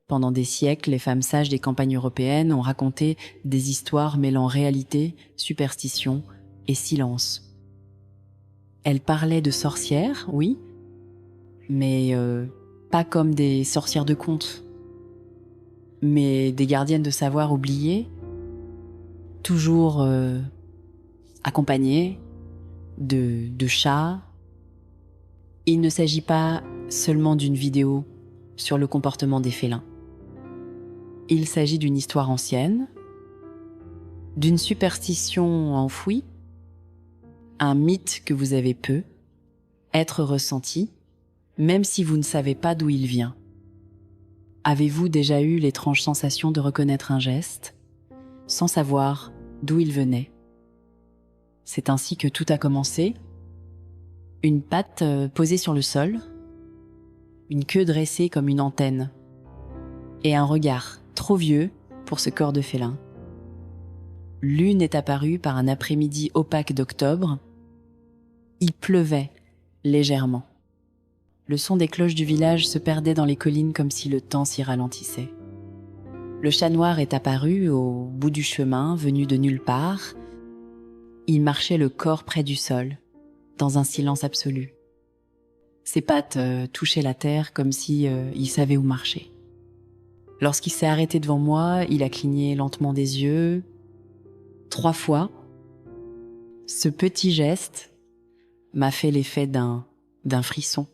Pendant des siècles, les femmes sages des campagnes européennes ont raconté des histoires mêlant réalité, superstition et silence. Elles parlaient de sorcières, oui, mais pas comme des sorcières de contes, mais des gardiennes de savoir oubliées, toujours accompagnées de chats. Il ne s'agit pas seulement d'une vidéo sur le comportement des félins. Il s'agit d'une histoire ancienne, d'une superstition enfouie, un mythe que vous avez peu être ressenti, même si vous ne savez pas d'où il vient. Avez-vous déjà eu l'étrange sensation de reconnaître un geste, sans savoir d'où il venait? C'est ainsi que tout a commencé. Une patte posée sur le sol, une queue dressée comme une antenne, et un regard trop vieux pour ce corps de félin. Lune est apparue par un après-midi opaque d'octobre. Il pleuvait légèrement. Le son des cloches du village se perdait dans les collines comme si le temps s'y ralentissait. Le chat noir est apparu au bout du chemin, venu de nulle part. Il marchait le corps près du sol, dans un silence absolu. Ses pattes touchaient la terre comme si il savait où marcher. Lorsqu'il s'est arrêté devant moi, il a cligné lentement des yeux. 3 fois. Ce petit geste m'a fait l'effet d'un frisson.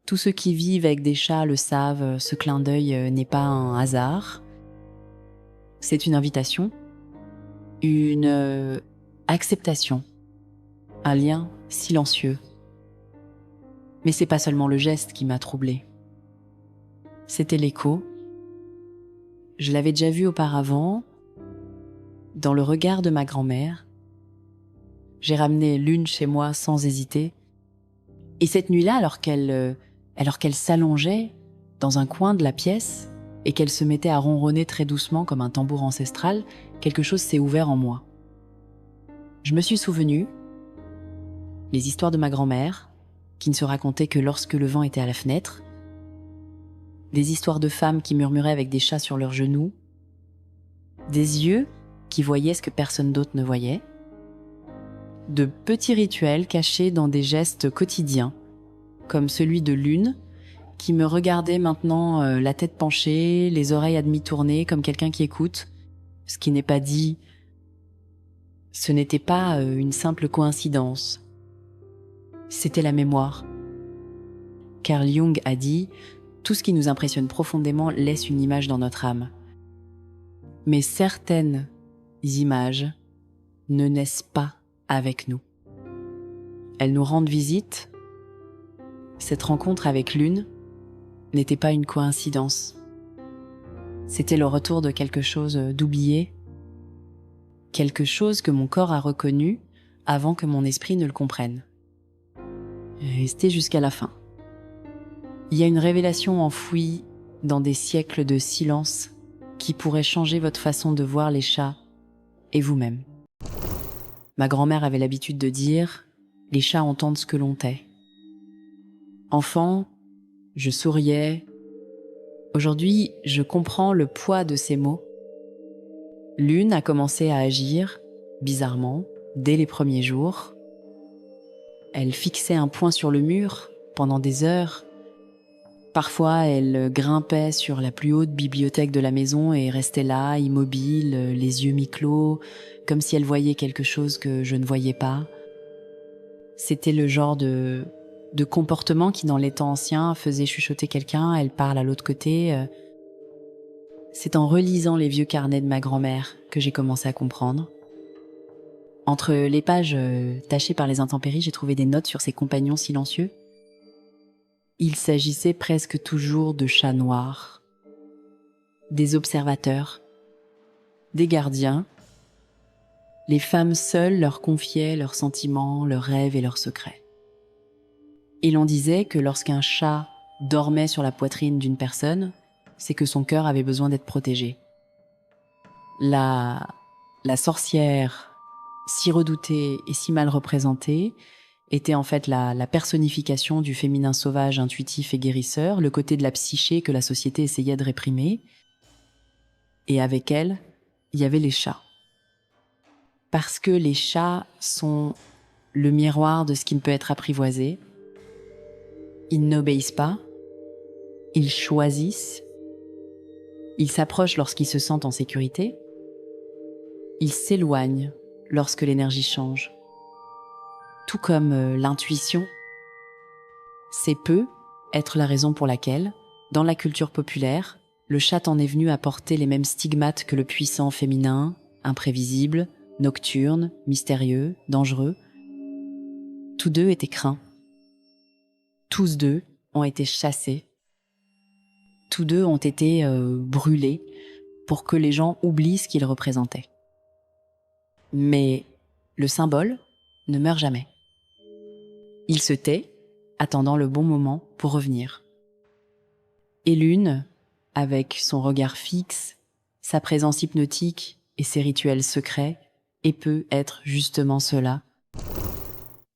Tous ceux qui vivent avec des chats le savent, ce clin d'œil n'est pas un hasard. C'est une invitation, une acceptation, un lien silencieux. Mais c'est pas seulement le geste qui m'a troublée. C'était l'écho. Je l'avais déjà vu auparavant, dans le regard de ma grand-mère. J'ai ramené Lune chez moi sans hésiter. Et cette nuit-là, alors qu'elle s'allongeait dans un coin de la pièce et qu'elle se mettait à ronronner très doucement comme un tambour ancestral, quelque chose s'est ouvert en moi. Je me suis souvenu les histoires de ma grand-mère, qui ne se racontaient que lorsque le vent était à la fenêtre, des histoires de femmes qui murmuraient avec des chats sur leurs genoux, des yeux qui voyaient ce que personne d'autre ne voyait, de petits rituels cachés dans des gestes quotidiens, comme celui de Lune, qui me regardait maintenant la tête penchée, les oreilles à demi tournées, comme quelqu'un qui écoute. Ce qui n'est pas dit, ce n'était pas une simple coïncidence. C'était la mémoire. Carl Jung a dit « Tout ce qui nous impressionne profondément laisse une image dans notre âme. » Mais certaines images ne naissent pas avec nous. Elles nous rendent visite. Cette rencontre avec Lune n'était pas une coïncidence. C'était le retour de quelque chose d'oublié, quelque chose que mon corps a reconnu avant que mon esprit ne le comprenne. Resté jusqu'à la fin. Il y a une révélation enfouie dans des siècles de silence qui pourrait changer votre façon de voir les chats et vous-même. Ma grand-mère avait l'habitude de dire « Les chats entendent ce que l'on tait ». Enfant, je souriais. Aujourd'hui, je comprends le poids de ces mots. Lune a commencé à agir, bizarrement, dès les premiers jours. Elle fixait un point sur le mur pendant des heures. Parfois, elle grimpait sur la plus haute bibliothèque de la maison et restait là, immobile, les yeux mi-clos, comme si elle voyait quelque chose que je ne voyais pas. C'était le genre de comportement qui, dans les temps anciens, faisait chuchoter quelqu'un, elle parle à l'autre côté. C'est en relisant les vieux carnets de ma grand-mère que j'ai commencé à comprendre. Entre les pages tachées par les intempéries, j'ai trouvé des notes sur ses compagnons silencieux. Il s'agissait presque toujours de chats noirs, des observateurs, des gardiens. Les femmes seules leur confiaient leurs sentiments, leurs rêves et leurs secrets. Et l'on disait que lorsqu'un chat dormait sur la poitrine d'une personne, c'est que son cœur avait besoin d'être protégé. La sorcière, si redoutée et si mal représentée, était en fait la personnification du féminin sauvage, intuitif et guérisseur, le côté de la psyché que la société essayait de réprimer. Et avec elle, il y avait les chats. Parce que les chats sont le miroir de ce qui ne peut être apprivoisé. Ils n'obéissent pas, ils choisissent, ils s'approchent lorsqu'ils se sentent en sécurité, ils s'éloignent lorsque l'énergie change. Tout comme l'intuition, c'est peu être la raison pour laquelle, dans la culture populaire, le chat en est venu à porter les mêmes stigmates que le puissant féminin, imprévisible, nocturne, mystérieux, dangereux. Tous deux étaient craints. Tous deux ont été chassés. Tous deux ont été brûlés pour que les gens oublient ce qu'ils représentaient. Mais le symbole ne meurt jamais. Il se tait, attendant le bon moment pour revenir. Et l'une, avec son regard fixe, sa présence hypnotique et ses rituels secrets, et peut être justement cela.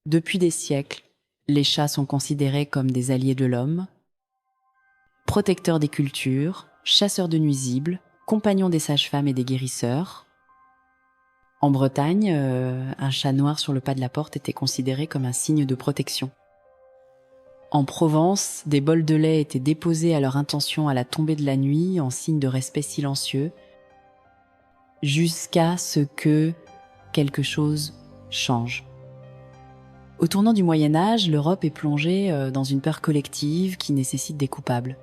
Depuis des siècles, les chats sont considérés comme des alliés de l'homme, protecteurs des cultures, chasseurs de nuisibles, compagnons des sages-femmes et des guérisseurs. En Bretagne, un chat noir sur le pas de la porte était considéré comme un signe de protection. En Provence, des bols de lait étaient déposés à leur intention à la tombée de la nuit en signe de respect silencieux, jusqu'à ce que quelque chose change. Au tournant du Moyen-Âge, l'Europe est plongée dans une peur collective qui nécessite des coupables.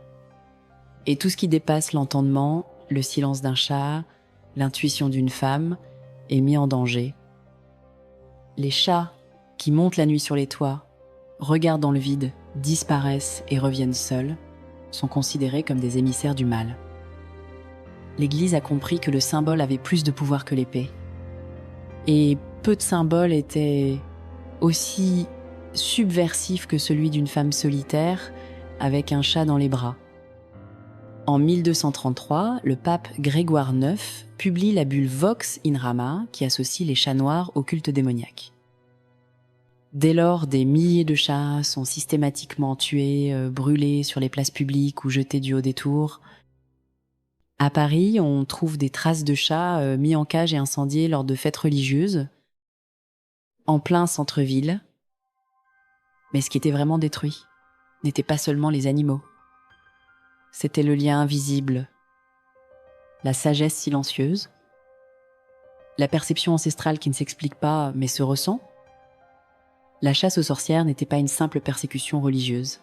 Et tout ce qui dépasse l'entendement, le silence d'un chat, l'intuition d'une femme, est mis en danger. Les chats qui montent la nuit sur les toits, regardent dans le vide, disparaissent et reviennent seuls, sont considérés comme des émissaires du mal. L'Église a compris que le symbole avait plus de pouvoir que l'épée. Et peu de symboles étaient aussi subversifs que celui d'une femme solitaire avec un chat dans les bras. En 1233, le pape Grégoire IX publie la bulle Vox in Rama qui associe les chats noirs au culte démoniaque. Dès lors, des milliers de chats sont systématiquement tués, brûlés sur les places publiques ou jetés du haut des tours. À Paris, on trouve des traces de chats mis en cage et incendiés lors de fêtes religieuses, en plein centre-ville. Mais ce qui était vraiment détruit n'était pas seulement les animaux. C'était le lien invisible, la sagesse silencieuse, la perception ancestrale qui ne s'explique pas mais se ressent. La chasse aux sorcières n'était pas une simple persécution religieuse.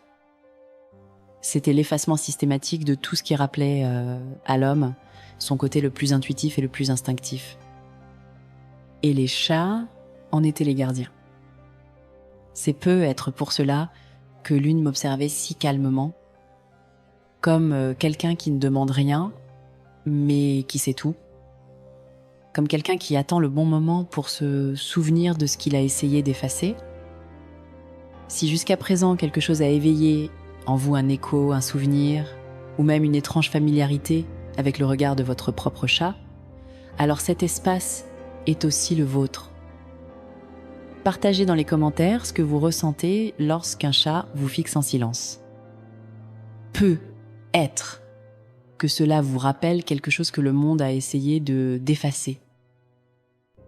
C'était l'effacement systématique de tout ce qui rappelait à l'homme son côté le plus intuitif et le plus instinctif. Et les chats en étaient les gardiens. C'est peu être pour cela que l'une m'observait si calmement, comme quelqu'un qui ne demande rien, mais qui sait tout. Comme quelqu'un qui attend le bon moment pour se souvenir de ce qu'il a essayé d'effacer. Si jusqu'à présent quelque chose a éveillé en vous un écho, un souvenir, ou même une étrange familiarité avec le regard de votre propre chat, alors cet espace est aussi le vôtre. Partagez dans les commentaires ce que vous ressentez lorsqu'un chat vous fixe en silence. Peut être que cela vous rappelle quelque chose que le monde a essayé d'effacer.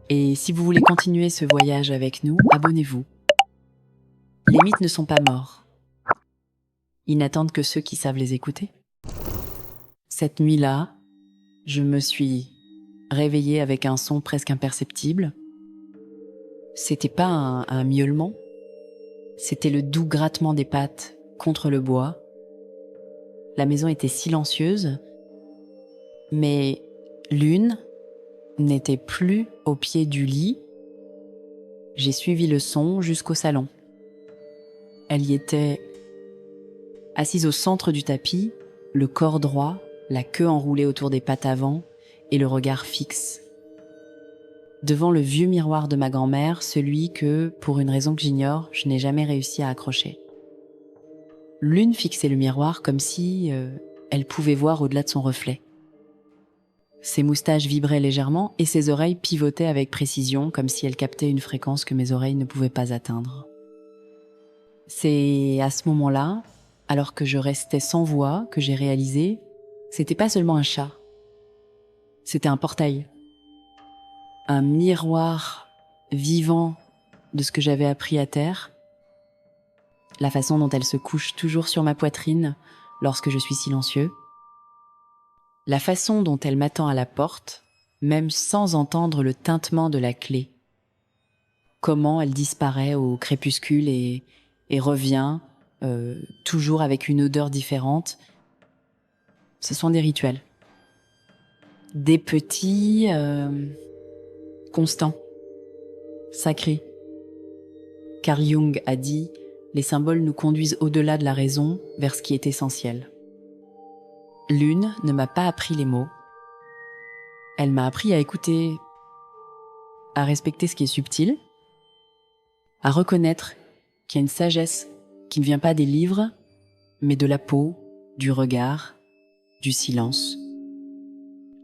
Et si vous voulez continuer ce voyage avec nous, abonnez-vous. Les mythes ne sont pas morts. Ils n'attendent que ceux qui savent les écouter. Cette nuit-là, je me suis réveillée avec un son presque imperceptible. C'était pas un miaulement, c'était le doux grattement des pattes contre le bois. La maison était silencieuse, mais l'une n'était plus au pied du lit. J'ai suivi le son jusqu'au salon. Elle y était assise au centre du tapis, le corps droit, la queue enroulée autour des pattes avant et le regard fixe. Devant le vieux miroir de ma grand-mère, celui que, pour une raison que j'ignore, je n'ai jamais réussi à accrocher. L'une fixait le miroir comme si elle pouvait voir au-delà de son reflet. Ses moustaches vibraient légèrement et ses oreilles pivotaient avec précision comme si elle captait une fréquence que mes oreilles ne pouvaient pas atteindre. C'est à ce moment-là, alors que je restais sans voix, que j'ai réalisé, c'était pas seulement un chat. C'était un portail. Un miroir vivant de ce que j'avais appris à terre. La façon dont elle se couche toujours sur ma poitrine lorsque je suis silencieux. La façon dont elle m'attend à la porte, même sans entendre le tintement de la clé. Comment elle disparaît au crépuscule et revient, toujours avec une odeur différente. Ce sont des rituels. Des petits, constants, sacrés. Carl Jung a dit « Les symboles nous conduisent au-delà de la raison vers ce qui est essentiel ». Lune ne m'a pas appris les mots. Elle m'a appris à écouter, à respecter ce qui est subtil, à reconnaître qu'il y a une sagesse qui ne vient pas des livres, mais de la peau, du regard, du silence.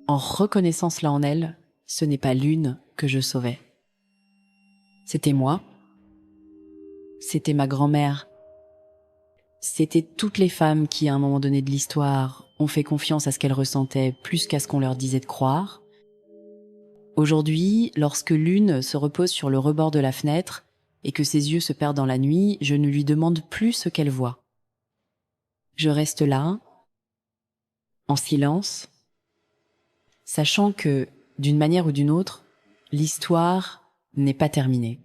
En reconnaissant cela en elle, ce n'est pas Lune que je sauvais. C'était moi. C'était ma grand-mère. C'était toutes les femmes qui, à un moment donné de l'histoire, ont fait confiance à ce qu'elles ressentaient plus qu'à ce qu'on leur disait de croire. Aujourd'hui, lorsque Lune se repose sur le rebord de la fenêtre et que ses yeux se perdent dans la nuit, je ne lui demande plus ce qu'elle voit. Je reste là, en silence, sachant que, d'une manière ou d'une autre, l'histoire n'est pas terminée.